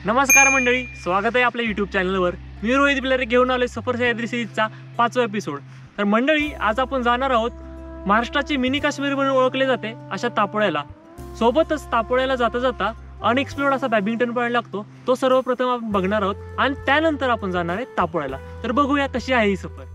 नमस्कार मंडळी, स्वागत आहे आपल्या यूट्यूब चॅनलवर। मी रोहित बिलारे घेऊन आलोय सफर सह्याद्री सिरीजचा 5वा एपिसोड। तर मंडळी, आज आपण जाणार आहोत महाराष्ट्राची मिनी काश्मीर म्हणून ओळखले जाते अशा तापोळ्याला। सोबतच तापोळ्याला जाता जाता अनएक्सप्लोर्ड असा बॅडमिंटन पॉइंट लागतो, तो सर्वप्रथम आपण बघणार आहोत आणि त्यानंतर आपण जाणार आहे तापोळ्याला। तर बघूया कशी आहे ही सफर।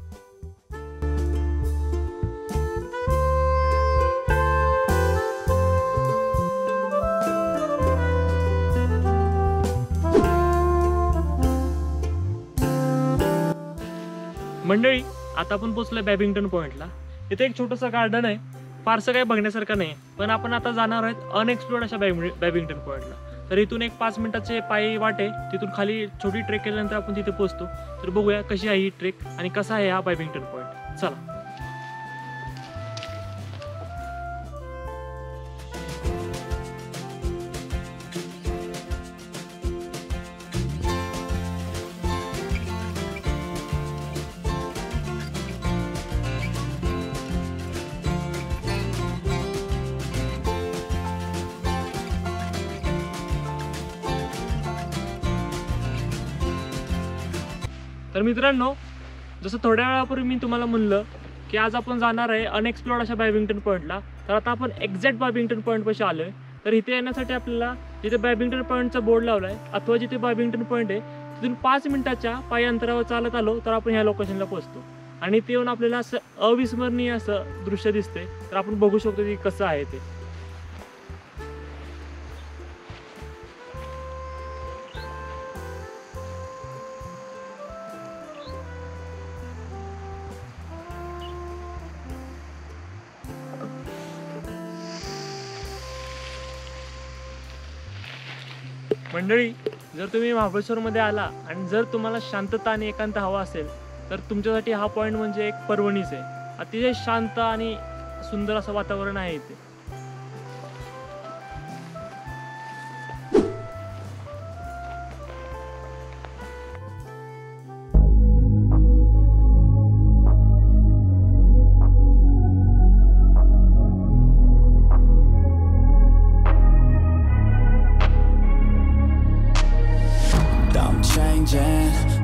मंडळी, आता आपण पोहोचलोय बॅडमिंटन पॉइंटला। इथे एक छोटंसं गार्डन आहे, फारसं काही बघण्यासारखं नाही, पण आपण आता जाणार आहोत अनएक्सप्लोर्ड अशा बॅडमिंटन पॉइंटला। तर इथून एक 5 मिनिटाचे पायी वाट आहे, तिथून खाली छोटी ट्रेक केल्यानंतर आपण तिथे पोहोचतो। तर बघूया कशी आहे ही ट्रेक आणि कसा आहे हा बॅडमिंटन पॉइंट। चला। तर मित्रांनो, जसं थोड्या वेळापूर्वी मी तुम्हाला म्हणलं की आज आपण जाणार आहे अनएक्सप्लोर्ड अशा बॅडमिंटन पॉइंटला, तर आता आपण एक्झॅक्ट बॅडमिंटन पॉइंटपाशी आलोय। तर इथे येण्यासाठी आपल्याला जिथे बॅडमिंटन पॉइंटचा बोर्ड लावला आहे अथवा जिथे बॅडमिंटन पॉइंट आहे तिथून 5 मिनिटाच्या पायी अंतरावर चालत आलो तर आपण ह्या लोकेशनला पोहोचतो। आणि इथे येऊन आपल्याला असं अविस्मरणीय असं दृश्य दिसते, तर आपण बघू शकतो की कसं आहे ते। मंडळी, जर तुम्ही महाबळेश्वरमध्ये आला आणि जर तुम्हाला शांतता आणि एकांत हवा असेल तर तुमच्यासाठी हा पॉईंट म्हणजे एक पर्वणीच आहे। अतिशय शांत आणि सुंदर असं वातावरण आहे इथे।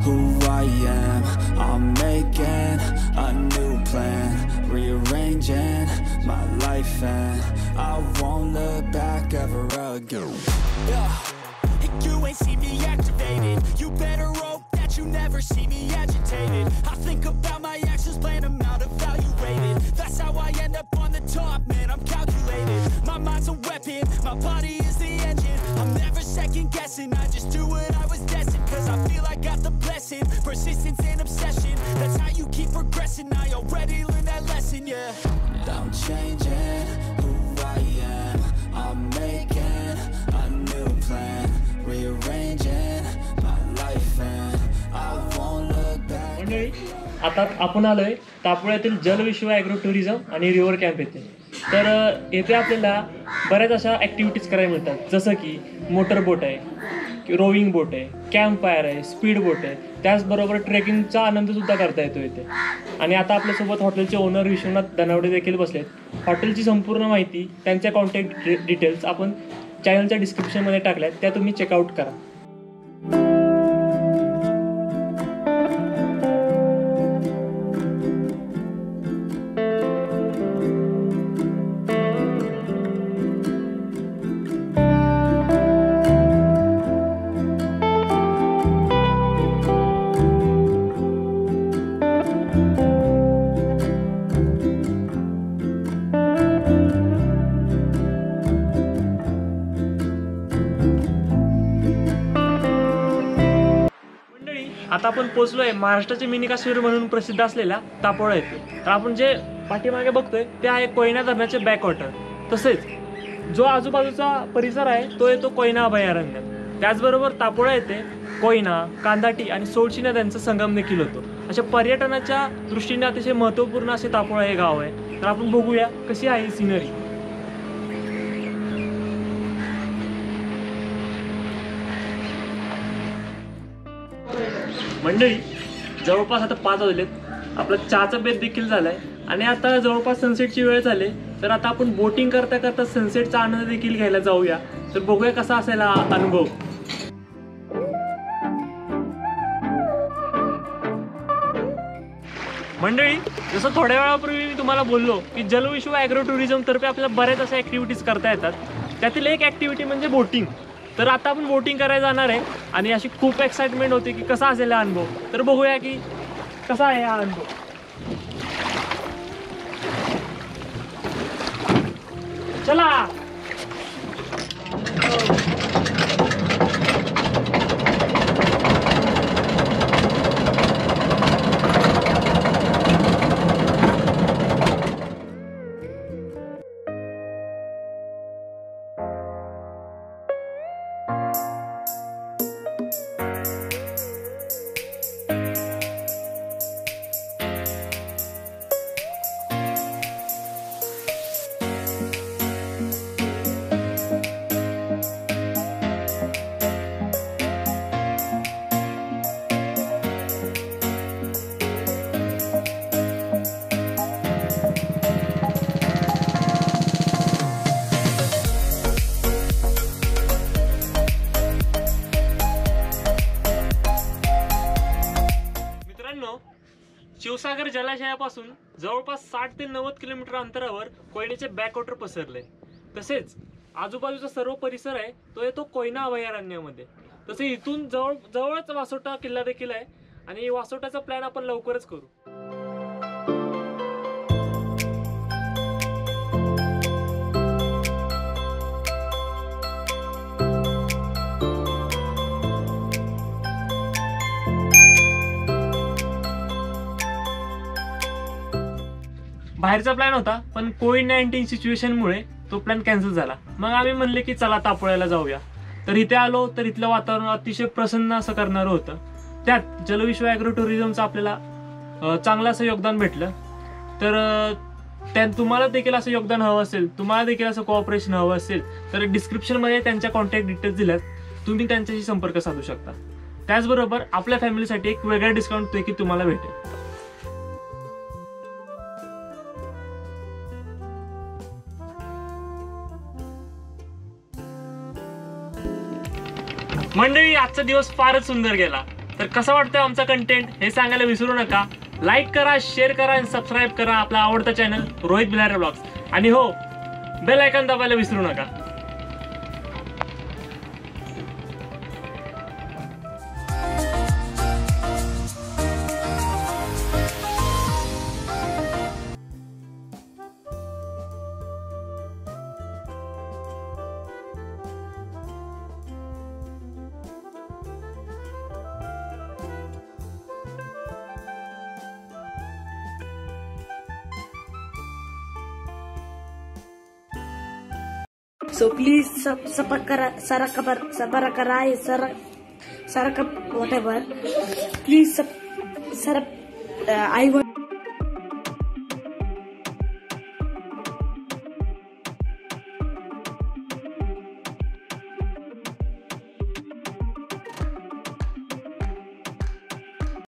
Who I am, I'm making a new plan, rearranging my life and I won't look back ever again. And you ain't see me activated, you better hope that you never see me agitated. I think about my actions, plan them out, evaluated. That's how I end up on the top, man, I'm calculated. My mind's a weapon, my body is the engine. I'm never second guessing, I just do what I was destined. Cause I feel I got the blessing, persistence and obsession. That's how you keep progressing, I already learned that lesson, yeah. I'm changing who I am, I'm making a new plan, rearranging my life and I won't look back. मंडळी, आता आपण आलोय तापोळ्यातील जलविश्व agro tourism आणि river camp येथे। तर येथे आपल्याला बऱ्याच अशा ॲक्टिव्हिटीज करायला मिळतात, जसं की मोटर बोट आहे, रोविंग बोट आहे, कॅम्प फायर आहे, स्पीड बोट आहे, त्याचबरोबर ट्रेकिंगचा आनंदसुद्धा करता येतो इथे। आणि आता आपल्यासोबत हॉटेलचे ओनर विश्वनाथ धनावडे देखील बसलेत। हॉटेलची संपूर्ण माहिती, त्यांच्या कॉन्टॅक्ट डिटेल्स आपण चॅनलच्या डिस्क्रिप्शनमध्ये टाकल्यात, त्या तुम्ही चेकआउट करा। आता आपण पोहोचलोय महाराष्ट्राचे मिनी काश्मीर म्हणून प्रसिद्ध असलेल्या तापोळा येथे। तर आपण जे पाठीमागे बघतोय ते आहे कोयना धरणाचे बॅकवॉटर, तसेच जो आजूबाजूचा परिसर आहे तो येतो कोयना अभयारण्यात। त्याचबरोबर तापोळा येथे कोयना, कांदाटी आणि सोळशी नद्यांचा संगम देखील होतो। अशा पर्यटनाच्या दृष्टीने अतिशय महत्त्वपूर्ण असे तापोळा हे गाव आहे। तर आपण बघूया कशी आहे ही सिनरी। मंडळी, जवळपास आता 5 वाजलेत, आपला चहाचा बेत देखील झालाय आणि आता जवळपास सनसेटची वेळ झाली। तर आता आपण बोटिंग करता करता सनसेटचा आनंद देखील घ्यायला जाऊया। तर बघूया कसा असेल हा अनुभव। मंडळी, जसं थोड्या वेळापूर्वी मी तुम्हाला बोललो की जलविश्व ॲग्रो टुरिझम तर्फे आपल्याला बऱ्याच अशा ॲक्टिव्हिटीज करता येतात. त्यातील एक ॲक्टिव्हिटी म्हणजे बोटिंग. तर आता आपण बोटिंग करायला जाणार आहे आणि अशी खूप एक्साइटमेंट होते की कसा असेल हा अनुभव. तर बघूया की कसा आहे हा अनुभव. चला. शिवसागर जलाशयापासून जवळपास 60 ते 90 किलोमीटर अंतरावर कोयनेचे बॅकवॉटर पसरले. तसेच आजूबाजूचा सर्व परिसर आहे तो येतो कोयना अभयारण्यामध्ये. तसे इथून जवळच वासोटा किल्ला देखील आहे आणि वासोटाचा प्लॅन आपण लवकरच करू. बाहेरचा प्लॅन होता पण कोविड-19 सिच्युएशनमुळे तो प्लॅन कॅन्सल झाला. मग आम्ही म्हणले की चला तापोळ्याला जाऊया. तर इथे आलो तर इथलं वातावरण अतिशय प्रसन्न असं करणारं होतं. त्यात जलविश्व ॲग्रो टुरिझमचं आपल्याला चांगलं असं योगदान भेटलं. तर तुम्हाला देखील असं योगदान हवं असेल, तुम्हाला देखील असं कोऑपरेशन हवं असेल तर डिस्क्रिप्शनमध्ये त्यांच्या कॉन्टॅक्ट डिटेल्स दिल्यात, तुम्ही त्यांच्याशी संपर्क साधू शकता. त्याचबरोबर आपल्या फॅमिलीसाठी एक वेगळा डिस्काउंट देखील तुम्हाला भेटेल. मंडळी, आजचा दिवस फारच सुंदर गेला. तर कसं वाटतं आमचा कंटेंट हे सांगायला विसरू नका. लाईक करा, शेअर करा आणि सबस्क्राईब करा आपला आवडता चॅनल रोहित भिलारे ब्लॉग्स. आणि हो, बेल आयकॉन दाबायला विसरू नका. So please whatever. Please I want.